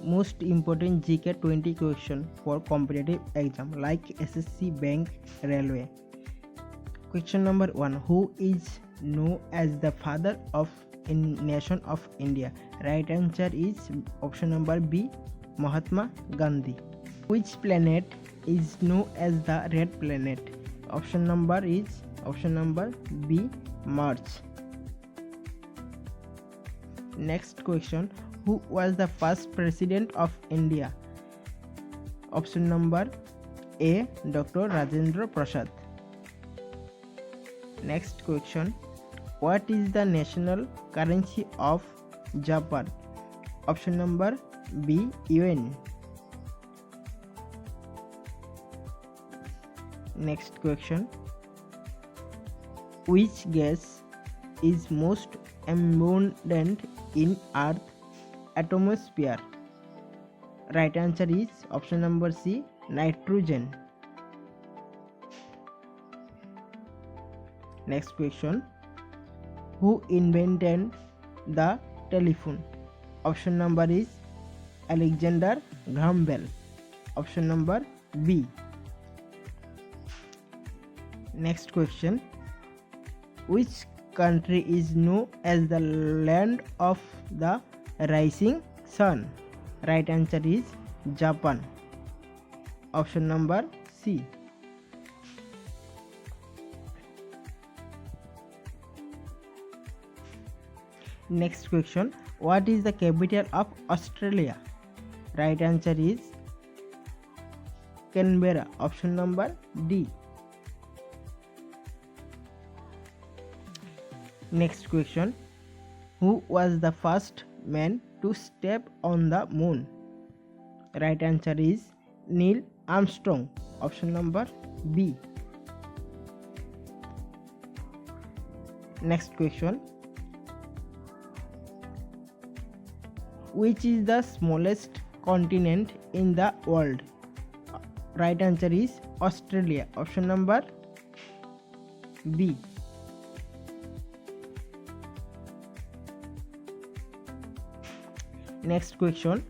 most important GK 20 question for competitive exam like SSC, bank, railway. Question number 1. Who is known as the father of nation of India? Right answer is option number B, Mahatma Gandhi. Which planet is known as the red planet? Option number B, Mars. Next question. Who was the first president of India? Option number A, Dr. Rajendra Prasad. Next question. What is the national currency of Japan? Option number B, yuan. Next question. Which gas is most abundant in Earth atmosphere? Right answer is option number C, nitrogen. Next question. Who invented the telephone? Option number is Alexander Graham Bell. Option number B. Next question. Which country is known as the land of the rising sun? Right answer is Japan. Option number C. Next question. What is the capital of Australia? Right answer is Canberra. Option number D. Next question. Who was the first man to step on the moon? Right answer is Neil Armstrong. Option number B. Next question. Which is the smallest continent in the world? Right answer is Australia. Option number B. Next question.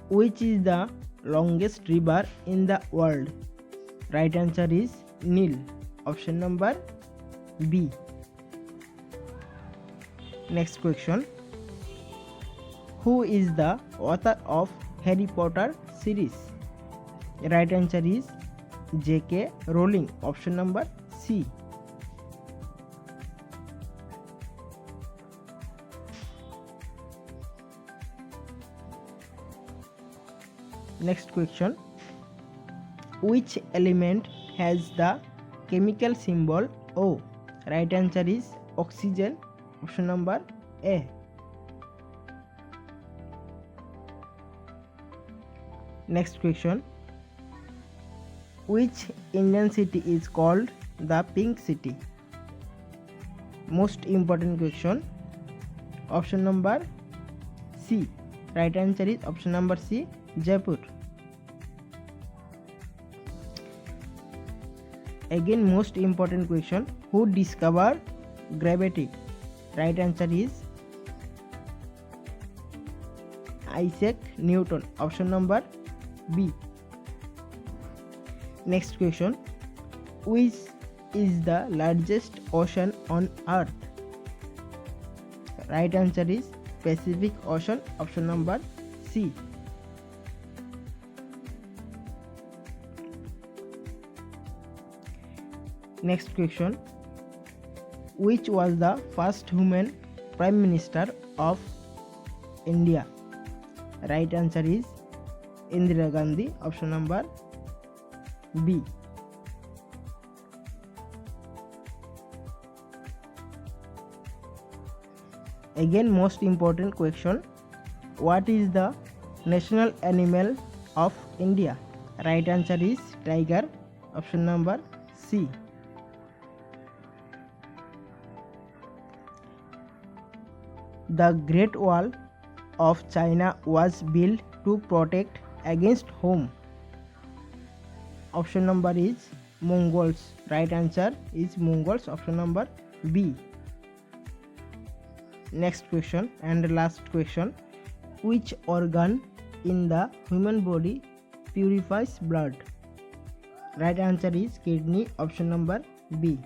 Which is the longest river in the world? Right answer is Nile. Option number B. Next question. Who is the author of Harry Potter series? Right answer is J.K. Rowling. Option number C. Next question. Which element has the chemical symbol O? Right answer is oxygen. Option number A. Next question. Which Indian city is called the Pink City? Most important question. Option number C. Right answer is option number C, Jaipur. Again, most important question. Who discovered gravity? Right answer is Isaac Newton. Option number B. Next question. Which is the largest ocean on Earth? Right answer is Pacific Ocean. Option number C. Next question. Which was the first woman Prime Minister of India? Right answer is Indira Gandhi. Option number B. Again, most important question. What is the national animal of India? Right answer is tiger. Option number C. The Great Wall of China was built to protect against whom? Option number is Mongols. Right answer is Mongols. Option number B. Next question and last question. Which organ in the human body purifies blood? Right answer is kidney, option number B.